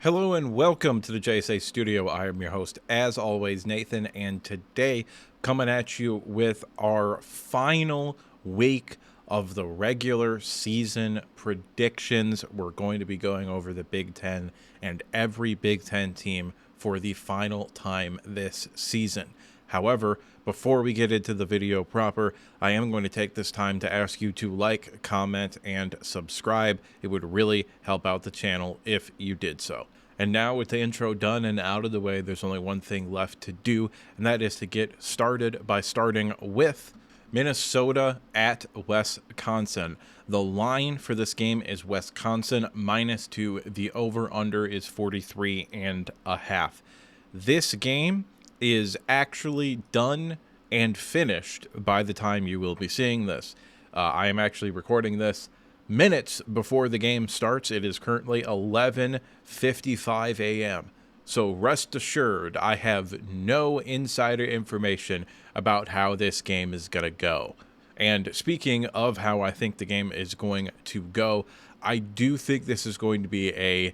Hello and welcome to the JSA Studio. I am your host, as always, Nathan, and today coming at you with our final week of the regular season predictions. We're going to be going over the Big Ten and every Big Ten team for the final time this season. However, before we get into the video proper, I am going to take this time to ask you to like, comment, and subscribe. It would really help out the channel if you did so. And now with the intro done and out of the way, there's only one thing left to do, and that is to get started by starting with Minnesota at Wisconsin. The line for this game is Wisconsin -2. The over-under is 43.5. This game is actually done and finished by the time you will be seeing this. I am actually recording this minutes before the game starts. It is currently 11:55 a.m. So rest assured, I have no insider information about how this game is going to go. And speaking of how I think the game is going to go, I do think this is going to be a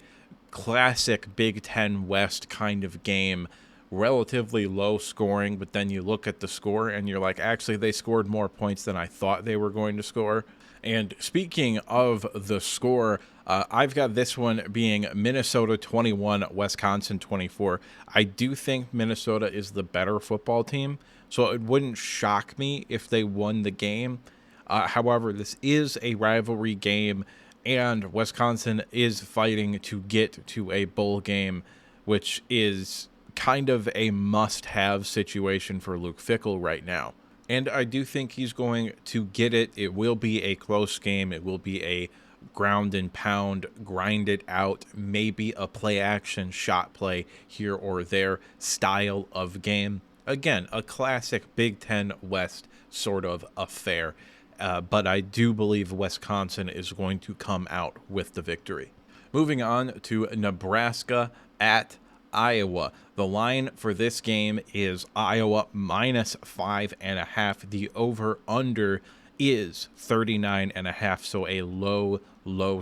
classic Big Ten West kind of game. Relatively low scoring, but then you look at the score and you're like, actually, they scored more points than I thought they were going to score. And speaking of the score, I've got this one being Minnesota 21, Wisconsin 24. I do think Minnesota is the better football team, so it wouldn't shock me if they won the game. However, this is a rivalry game, and Wisconsin is fighting to get to a bowl game, which is kind of a must-have situation for Luke Fickell right now. And I do think he's going to get it. It will be a close game. It will be a ground and pound, grind it out, maybe a play-action shot play here or there style of game. Again, a classic Big Ten West sort of affair. But I do believe Wisconsin is going to come out with the victory. Moving on to Nebraska at Iowa. The line for this game is Iowa -5.5. The over-under is 39.5, so a low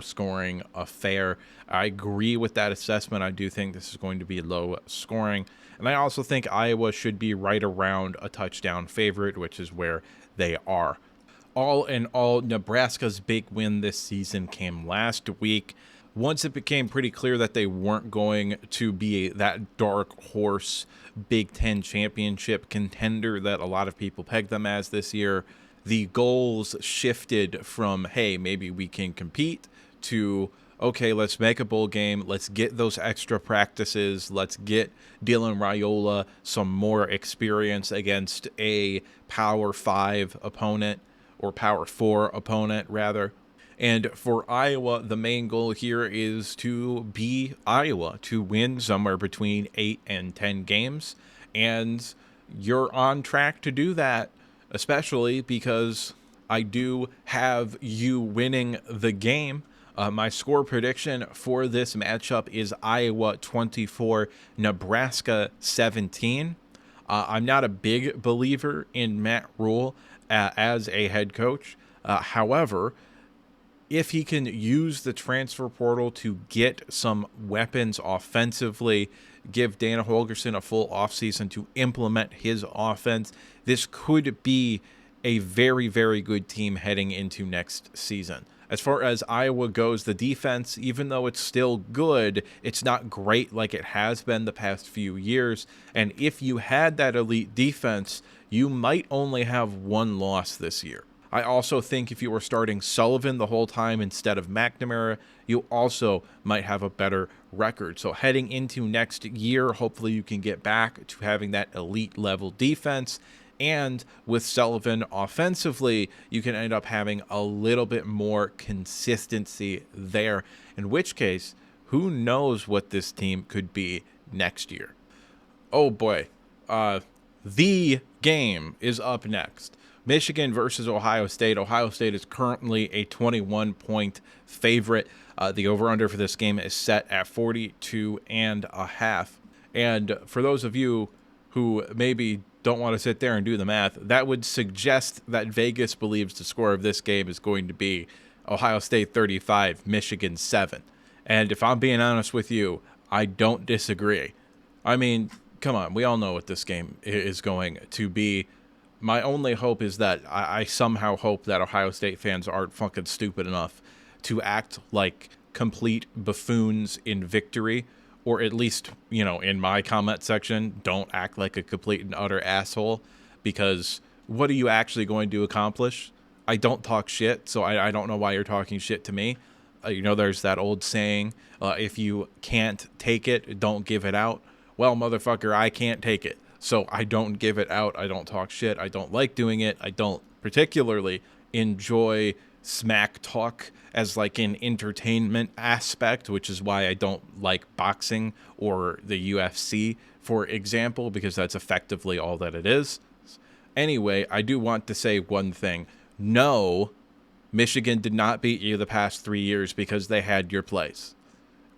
scoring affair. I agree with that assessment. I do think this is going to be low scoring. And I also think Iowa should be right around a touchdown favorite, which is where they are. All in all, Nebraska's big win this season came last week. Once it became pretty clear that they weren't going to be that dark horse Big Ten championship contender that a lot of people pegged them as this year, the goals shifted from, hey, maybe we can compete, to, okay, let's make a bowl game. Let's get those extra practices. Let's get Dylan Raiola some more experience against a Power 5 opponent, or Power 4 opponent, rather. And for Iowa, the main goal here is to be Iowa, to win somewhere between 8 and 10 games. And you're on track to do that, especially because I do have you winning the game. My score prediction for this matchup is Iowa 24, Nebraska 17. I'm not a big believer in Matt Rule as a head coach. However, if he can use the transfer portal to get some weapons offensively, give Dana Holgorsen a full offseason to implement his offense, this could be a very, very good team heading into next season. As far as Iowa goes, the defense, even though it's still good, it's not great like it has been the past few years. And if you had that elite defense, you might only have one loss this year. I also think if you were starting Sullivan the whole time instead of McNamara, you also might have a better record. So heading into next year, hopefully you can get back to having that elite level defense. And with Sullivan offensively, you can end up having a little bit more consistency there, in which case, who knows what this team could be next year. Oh boy, the game is up next. Michigan versus Ohio State. Ohio State is currently a 21-point favorite. The over-under for this game is set at 42.5. And for those of you who maybe don't want to sit there and do the math, that would suggest that Vegas believes the score of this game is going to be Ohio State 35, Michigan 7. And if I'm being honest with you, I don't disagree. I mean, come on, we all know what this game is going to be. My only hope is that I somehow hope that Ohio State fans aren't fucking stupid enough to act like complete buffoons in victory, or at least, in my comment section, don't act like a complete and utter asshole, because what are you actually going to accomplish? I don't talk shit, so I don't know why you're talking shit to me. There's that old saying, if you can't take it, don't give it out. Well, motherfucker, I can't take it. So I don't give it out. I don't talk shit. I don't like doing it. I don't particularly enjoy smack talk as like an entertainment aspect, which is why I don't like boxing or the UFC, for example, because that's effectively all that it is. Anyway, I do want to say one thing. No, Michigan did not beat you the past 3 years because they had your place.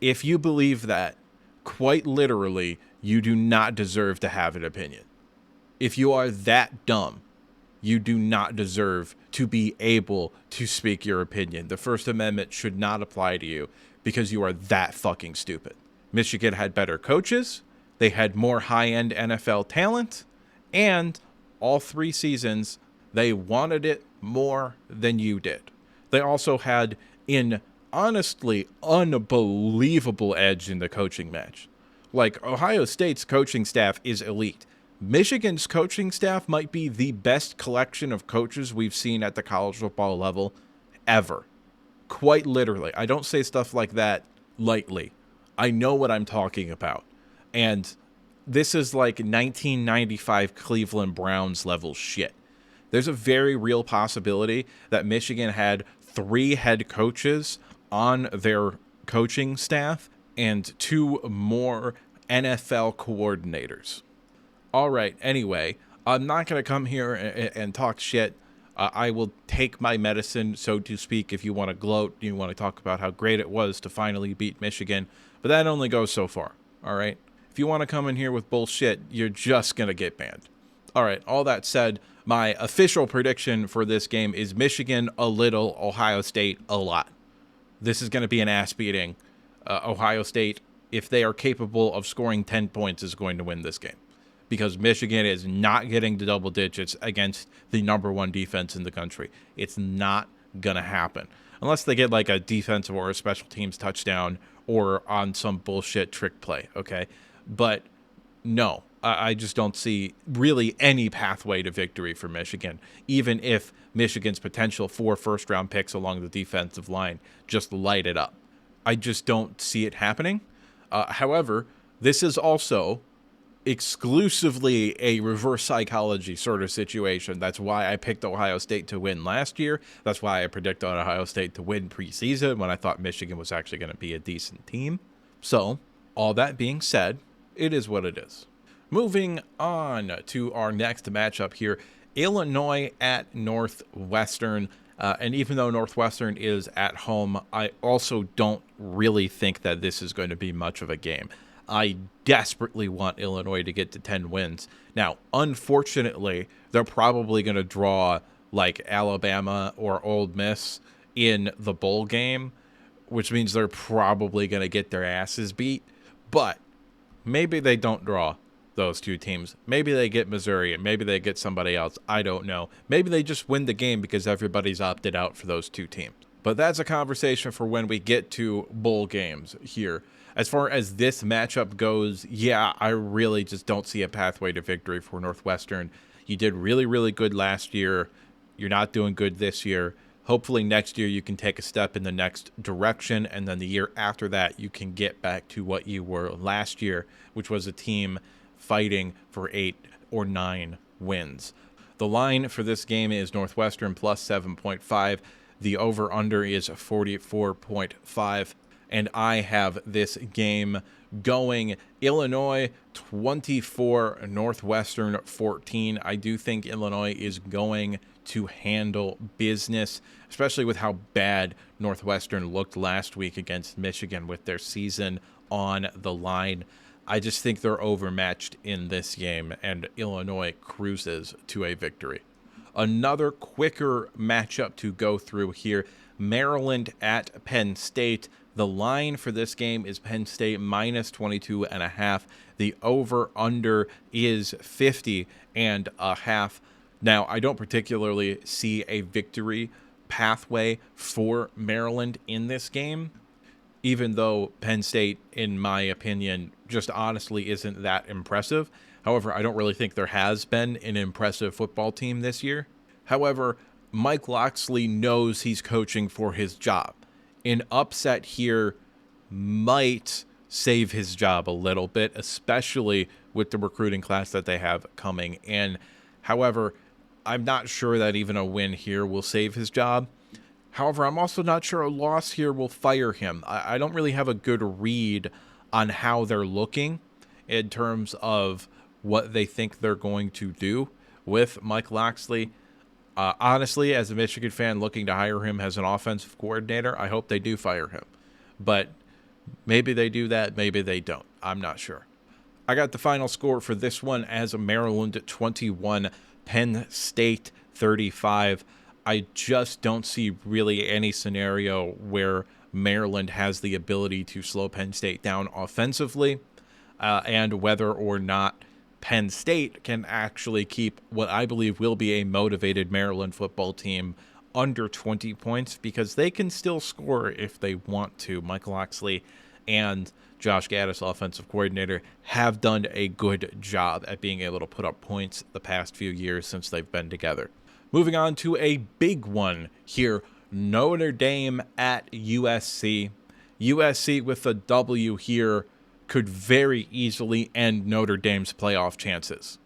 If you believe that, quite literally, you do not deserve to have an opinion. If you are that dumb, you do not deserve to be able to speak your opinion. The First Amendment should not apply to you because you are that fucking stupid. Michigan had better coaches, they had more high-end NFL talent, and all 3 seasons, they wanted it more than you did. They also had an honestly unbelievable edge in the coaching match. Like, Ohio State's coaching staff is elite. Michigan's coaching staff might be the best collection of coaches we've seen at the college football level ever. Quite literally. I don't say stuff like that lightly. I know what I'm talking about. And this is like 1995 Cleveland Browns level shit. There's a very real possibility that Michigan had 3 head coaches on their coaching staff and 2 more NFL coordinators. All right, anyway, I'm not going to come here and talk shit. I will take my medicine, so to speak, if you want to gloat, you want to talk about how great it was to finally beat Michigan, but that only goes so far, all right? If you want to come in here with bullshit, you're just going to get banned. All right, all that said, my official prediction for this game is Michigan a little, Ohio State a lot. This is going to be an ass beating. Ohio State, if they are capable of scoring 10 points, is going to win this game. Because Michigan is not getting to double digits against the number 1 defense in the country. It's not going to happen. Unless they get like a defensive or a special teams touchdown or on some bullshit trick play, okay? But no, I just don't see really any pathway to victory for Michigan, even if Michigan's potential 4 first-round picks along the defensive line just light it up. I just don't see it happening. However, this is also exclusively a reverse psychology sort of situation. That's why I picked Ohio State to win last year. That's why I predicted Ohio State to win preseason when I thought Michigan was actually going to be a decent team. So, all that being said, it is what it is. Moving on to our next matchup here, Illinois at Northwestern. And even though Northwestern is at home, I also don't really think that this is going to be much of a game. I desperately want Illinois to get to 10 wins. Now, unfortunately, they're probably going to draw like Alabama or Ole Miss in the bowl game, which means they're probably going to get their asses beat. But maybe they don't draw those 2 teams. Maybe they get Missouri and maybe they get somebody else. I don't know. Maybe they just win the game because everybody's opted out for those 2 teams. But that's a conversation for when we get to bowl games here. As far as this matchup goes, yeah, I really just don't see a pathway to victory for Northwestern. You did really, really good last year. You're not doing good this year. Hopefully next year you can take a step in the next direction, and then the year after that you can get back to what you were last year, which was a team fighting for 8 or 9 wins. The line for this game is Northwestern plus 7.5. The over-under is 44.5. And I have this game going Illinois 24, Northwestern 14. I do think Illinois is going to handle business, especially with how bad Northwestern looked last week against Michigan with their season on the line. I just think they're overmatched in this game, and Illinois cruises to a victory. Another quicker matchup to go through here, Maryland at Penn State. The line for this game is Penn State minus 22.5. The over-under is 50.5. Now, I don't particularly see a victory pathway for Maryland in this game, even though Penn State, in my opinion, just honestly isn't that impressive. However, I don't really think there has been an impressive football team this year. However, Mike Locksley knows he's coaching for his job. An upset here might save his job a little bit, especially with the recruiting class that they have coming in. However, I'm not sure that even a win here will save his job. However, I'm also not sure a loss here will fire him. I don't really have a good read on how they're looking in terms of what they think they're going to do with Mike Locksley. Honestly, as a Michigan fan looking to hire him as an offensive coordinator, I hope they do fire him. But maybe they do that, maybe they don't. I'm not sure. I got the final score for this one as a Maryland 21, Penn State 35. I just don't see really any scenario where Maryland has the ability to slow Penn State down offensively, and whether or not Penn State can actually keep what I believe will be a motivated Maryland football team under 20 points, because they can still score if they want to. Mike Locksley and Josh Gaddis, offensive coordinator, have done a good job at being able to put up points the past few years since they've been together. Moving on to a big one here, Notre Dame at USC. USC with a W here could very easily end Notre Dame's playoff chances.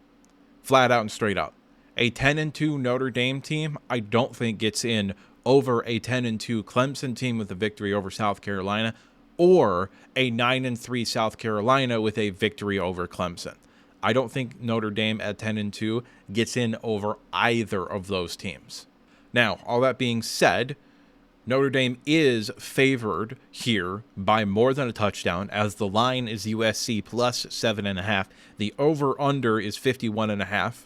Flat out and straight up. A 10-2 Notre Dame team, I don't think gets in over a 10-2 Clemson team with a victory over South Carolina, or a 9-3 South Carolina with a victory over Clemson. I don't think Notre Dame at 10-2 gets in over either of those teams. Now, all that being said, Notre Dame is favored here by more than a touchdown, as the line is USC plus 7.5. The over-under is 51.5.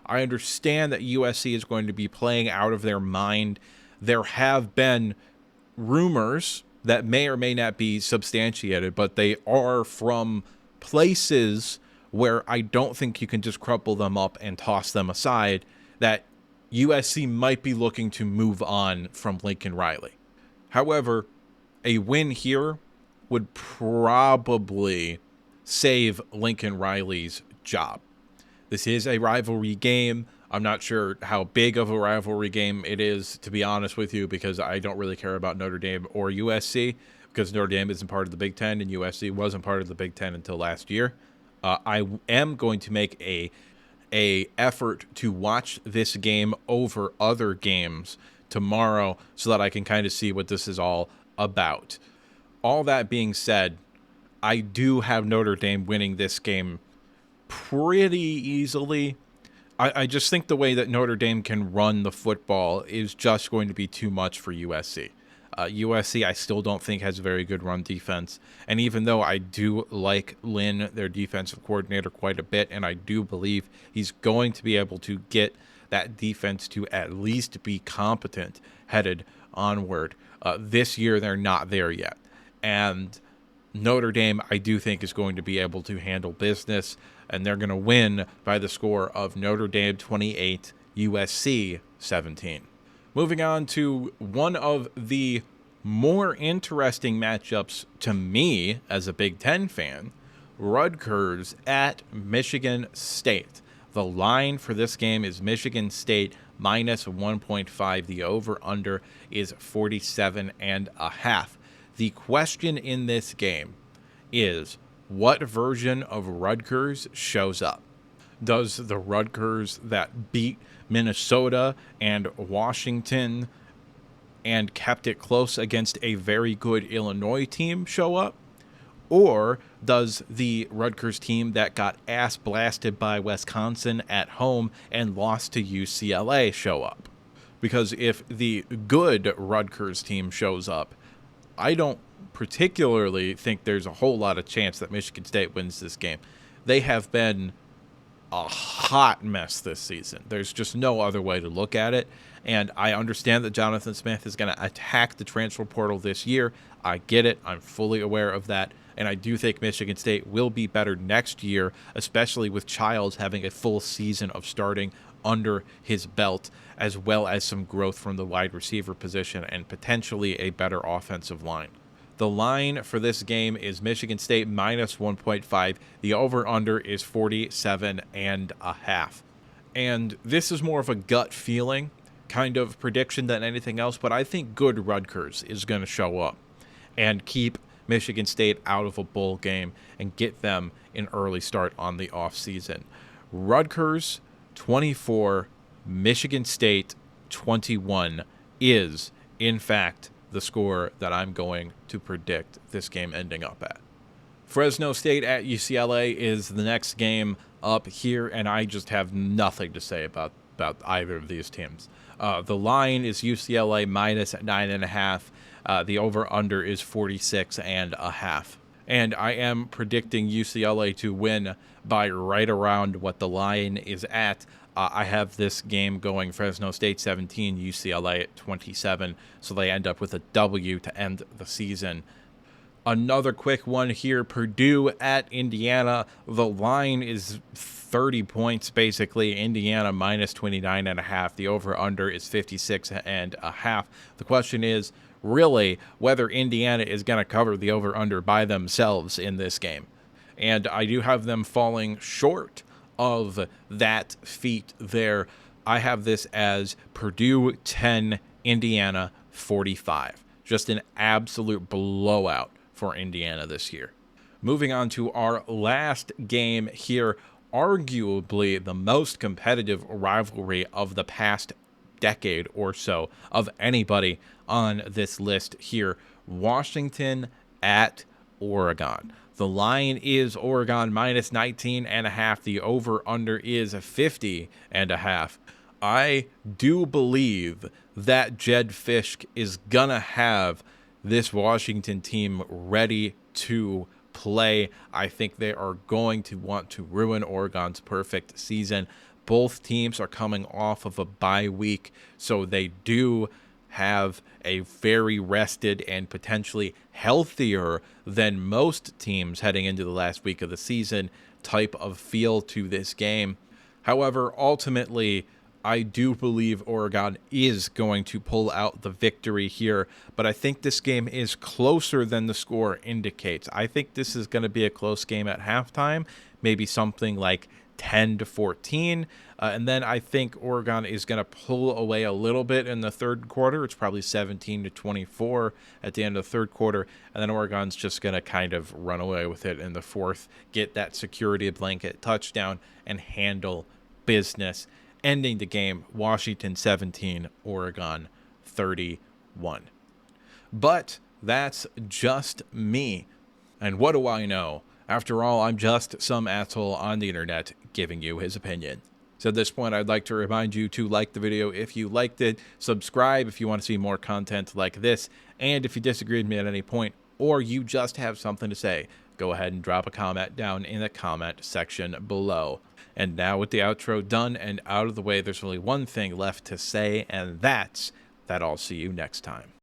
I understand that USC is going to be playing out of their mind. There have been rumors that may or may not be substantiated, but they are from places where I don't think you can just crumple them up and toss them aside, that USC might be looking to move on from Lincoln Riley. However, a win here would probably save Lincoln Riley's job. This is a rivalry game. I'm not sure how big of a rivalry game it is, to be honest with you, because I don't really care about Notre Dame or USC, because Notre Dame isn't part of the Big Ten and USC wasn't part of the Big Ten until last year. I am going to make a effort to watch this game over other games tomorrow so that I can kind of see what this is all about. All that being said, I do have Notre Dame winning this game pretty easily. I just think the way that Notre Dame can run the football is just going to be too much for USC. USC, I still don't think has a very good run defense. And even though I do like Lynn, their defensive coordinator, quite a bit, and I do believe he's going to be able to get that defense to at least be competent headed onward. This year, they're not there yet. And Notre Dame, I do think, is going to be able to handle business, and they're going to win by the score of Notre Dame 28, USC 17. Moving on to one of the more interesting matchups to me as a Big Ten fan, Rutgers at Michigan State. The line for this game is Michigan State minus 1.5. The over-under is 47.5. The question in this game is, what version of Rutgers shows up? Does the Rutgers that beat Minnesota and Washington and kept it close against a very good Illinois team show up? Or does the Rutgers team that got ass blasted by Wisconsin at home and lost to UCLA show up? Because if the good Rutgers team shows up, I don't particularly think there's a whole lot of chance that Michigan State wins this game. They have been a hot mess this season. There's just no other way to look at it. And I understand that Jonathan Smith is going to attack the transfer portal this year. I get it. I'm fully aware of that. And I do think Michigan State will be better next year, especially with Childs having a full season of starting under his belt, as well as some growth from the wide receiver position and potentially a better offensive line. The line for this game is Michigan State minus 1.5. The over-under is 47.5. And this is more of a gut feeling kind of prediction than anything else, but I think good Rutgers is going to show up and keep Michigan State out of a bowl game and get them an early start on the offseason. Rutgers 24, Michigan State 21 is, in fact, the score that I'm going to predict this game ending up at. Fresno State at UCLA is the next game up here, and I just have nothing to say about either of these teams. The line is UCLA minus 9.5. The over-under is 46.5. And I am predicting UCLA to win by right around what the line is at. I have this game going Fresno State 17, UCLA at 27, so they end up with a W to end the season. Another quick one here, Purdue at Indiana. The line is 30 points, basically. Indiana minus 29.5. The over-under is 56.5. The question is really whether Indiana is going to cover the over-under by themselves in this game. And I do have them falling short of that feat there. I have this as Purdue 10, Indiana 45. Just an absolute blowout for Indiana this year. Moving on to our last game here, arguably the most competitive rivalry of the past decade or so of anybody on this list here. Washington at Oregon. The line is Oregon minus 19.5. The over-under is 50.5. I do believe that Jedd Fisch is going to have this Washington team ready to play. I think they are going to want to ruin Oregon's perfect season. Both teams are coming off of a bye week, so they do have a very rested and potentially healthier than most teams heading into the last week of the season type of feel to this game. However, ultimately, I do believe Oregon is going to pull out the victory here, but I think this game is closer than the score indicates. I think this is going to be a close game at halftime, maybe something like 10-14, and then I think Oregon is going to pull away a little bit in the third quarter. It's probably 17-24 at the end of the third quarter, and then Oregon's just going to kind of run away with it in the fourth, get that security blanket touchdown, and handle business, ending the game Washington 17, Oregon 31. But that's just me. And what do I know? After all, I'm just some asshole on the internet giving you his opinion. So at this point, I'd like to remind you to like the video if you liked it, subscribe if you want to see more content like this, and if you disagree with me at any point, or you just have something to say, go ahead and drop a comment down in the comment section below. And now with the outro done and out of the way, there's only one thing left to say, and that's that I'll see you next time.